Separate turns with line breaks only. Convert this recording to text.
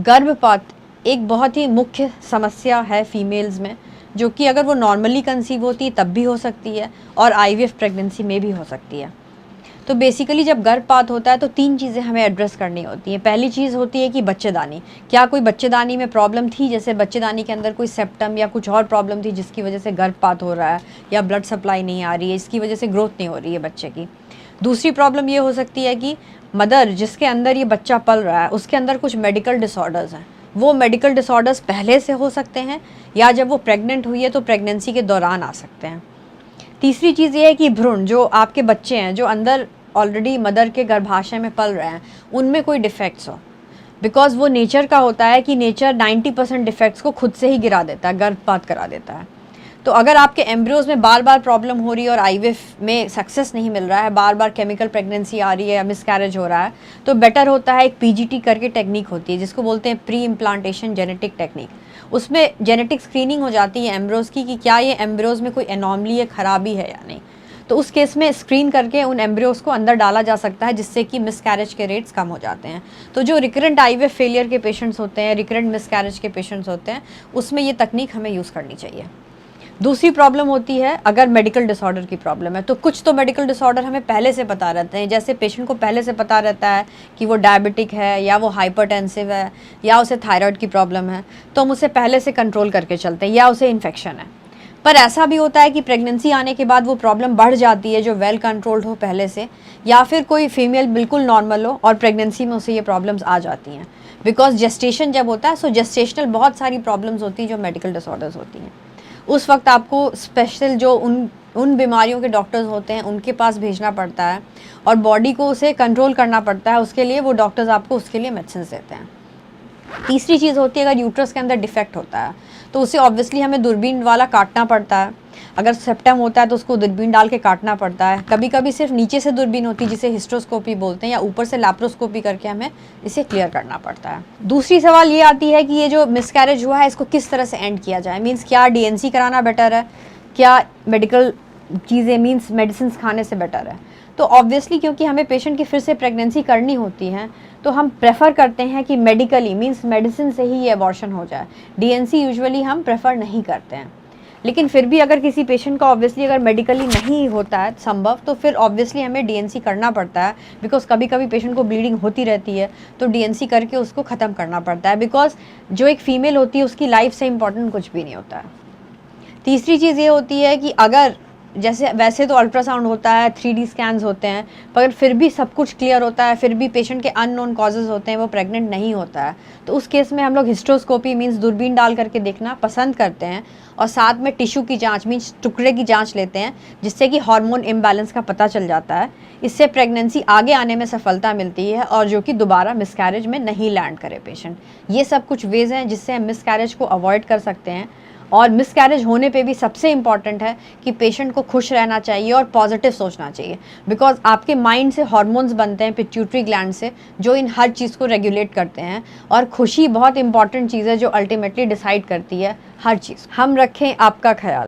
गर्भपात एक बहुत ही मुख्य समस्या है फीमेल्स में, जो कि अगर वो नॉर्मली कंसीव होती है तब भी हो सकती है और आईवीएफ प्रेगनेंसी में भी हो सकती है। तो बेसिकली जब गर्भपात होता है तो 3 चीज़ें हमें एड्रेस करनी होती हैं। पहली चीज़ होती है कि बच्चेदानी, क्या कोई बच्चेदानी में प्रॉब्लम थी, जैसे बच्चेदानी के अंदर कोई सेप्टम या कुछ और प्रॉब्लम थी जिसकी वजह से गर्भपात हो रहा है, या ब्लड सप्लाई नहीं आ रही है, इसकी वजह से ग्रोथ नहीं हो रही है बच्चे की। दूसरी प्रॉब्लम ये हो सकती है कि मदर जिसके अंदर ये बच्चा पल रहा है उसके अंदर कुछ मेडिकल डिसऑर्डर्स हैं। वो मेडिकल डिसऑर्डर्स पहले से हो सकते हैं या जब वो प्रेग्नेंट हुई है तो प्रेगनेंसी के दौरान आ सकते हैं। तीसरी चीज़ ये है कि भ्रूण, जो आपके बच्चे हैं जो अंदर ऑलरेडी मदर के गर्भाशय में पल रहे हैं, उनमें कोई डिफेक्ट्स हो, बिकॉज वो नेचर का होता है कि नेचर 90% डिफेक्ट्स को खुद से ही गिरा देता है, गर्भपात करा देता है। तो अगर आपके एम्ब्रियोज में बार बार प्रॉब्लम हो रही है और आईवीएफ में सक्सेस नहीं मिल रहा है, बार बार केमिकल प्रेगनेंसी आ रही है या मिसकैरेज हो रहा है, तो बेटर होता है एक पीजीटी करके टेक्निक होती है जिसको बोलते हैं प्री इम्प्लांटेशन जेनेटिक टेक्निक। उसमें जेनेटिक स्क्रीनिंग हो जाती है एम्ब्रियोज की कि क्या ये एम्ब्रियोज में कोई एनॉमली है, खराबी है या नहीं। तो उस केस में स्क्रीन करके उन एम्ब्रियोज को अंदर डाला जा सकता है जिससे कि मिसकैरेज के रेट्स कम हो जाते हैं। तो जो रिकरेंट आईवीएफ फेलियर के पेशेंट्स होते हैं, रिकरेंट मिसकैरेज के पेशेंट्स होते हैं, उसमें ये तकनीक हमें यूज़ करनी चाहिए। दूसरी प्रॉब्लम होती है अगर मेडिकल डिसऑर्डर की प्रॉब्लम है, तो कुछ तो मेडिकल डिसऑर्डर हमें पहले से पता रहते हैं। जैसे पेशेंट को पहले से पता रहता है कि वो डायबिटिक है या वो हाइपरटेंसिव है या उसे थायराइड की प्रॉब्लम है, तो हम उसे पहले से कंट्रोल करके चलते हैं, या उसे इन्फेक्शन है। पर ऐसा भी होता है कि प्रेगनेंसी आने के बाद वो प्रॉब्लम बढ़ जाती है जो वेल कंट्रोल्ड हो पहले से, या फिर कोई फीमेल बिल्कुल नॉर्मल हो और प्रेगनेंसी में उसे ये प्रॉब्लम्स आ जाती हैं। बिकॉज जेस्टेशन जब होता है, सो जेस्टेशनल बहुत सारी प्रॉब्लम्स होती हैं जो मेडिकल डिसऑर्डर्स होती हैं। उस वक्त आपको स्पेशल जो उन बीमारियों के डॉक्टर्स होते हैं उनके पास भेजना पड़ता है और बॉडी को उसे कंट्रोल करना पड़ता है। उसके लिए वो डॉक्टर्स आपको उसके लिए मेडिसिन देते हैं। तीसरी चीज़ होती है अगर यूट्रस के अंदर डिफेक्ट होता है तो उसे ऑब्वियसली हमें दूरबीन वाला काटना पड़ता है। अगर सेप्टम होता है तो उसको दूरबीन डाल के काटना पड़ता है। कभी कभी सिर्फ नीचे से दूरबीन होती है जिसे हिस्ट्रोस्कोपी बोलते हैं, या ऊपर से लैप्रोस्कोपी करके हमें इसे क्लियर करना पड़ता है। दूसरी सवाल ये आती है कि ये जो मिसकैरेज हुआ है इसको किस तरह से एंड किया जाए। मीन्स क्या डीएनसी कराना बेटर है, क्या मेडिकल चीज़ें मीन्स मेडिसिन खाने से बेटर है। तो ऑब्वियसली क्योंकि हमें पेशेंट की फिर से प्रेगनेंसी करनी होती है तो हम प्रेफर करते हैं कि मेडिकली मीन्स मेडिसिन से ही ये अबॉर्शन हो जाए। डीएनसी यूजुअली हम प्रेफर नहीं करते हैं। लेकिन फिर भी अगर किसी पेशेंट का ऑब्वियसली अगर मेडिकली नहीं होता है संभव, तो फिर ऑब्वियसली हमें डीएनसी करना पड़ता है। बिकॉज कभी कभी पेशेंट को ब्लीडिंग होती रहती है तो डीएनसी करके उसको ख़त्म करना पड़ता है। बिकॉज जो एक फ़ीमेल होती है उसकी लाइफ से इम्पॉर्टेंट कुछ भी नहीं होता है। तीसरी चीज़ ये होती है कि अगर जैसे वैसे तो अल्ट्रासाउंड होता है, 3D स्कैन्स होते हैं, पर फिर भी सब कुछ क्लियर होता है, फिर भी पेशेंट के अननोन कॉजेज़ होते हैं, वो प्रेग्नेंट नहीं होता है, तो उस केस में हम लोग हिस्ट्रोस्कोपी मीन्स दूरबीन डाल करके देखना पसंद करते हैं और साथ में टिश्यू की जांच मीन्स टुकड़े की जांच लेते हैं, जिससे कि हार्मोन इम्बैलेंस का पता चल जाता है। इससे प्रेगनेंसी आगे आने में सफलता मिलती है और जो कि दोबारा मिसकैरेज में नहीं लैंड करे पेशेंट। ये सब कुछ वेज हैं जिससे हम मिसकैरेज को अवॉइड कर सकते हैं। और मिसकैरेज होने पे भी सबसे इम्पॉर्टेंट है कि पेशेंट को खुश रहना चाहिए और पॉजिटिव सोचना चाहिए। बिकॉज आपके माइंड से हार्मोन्स बनते हैं पिट्यूटरी ग्लैंड से, जो इन हर चीज़ को रेगुलेट करते हैं, और खुशी बहुत इंपॉर्टेंट चीज़ है जो अल्टीमेटली डिसाइड करती है हर चीज़। हम रखें आपका ख्याल।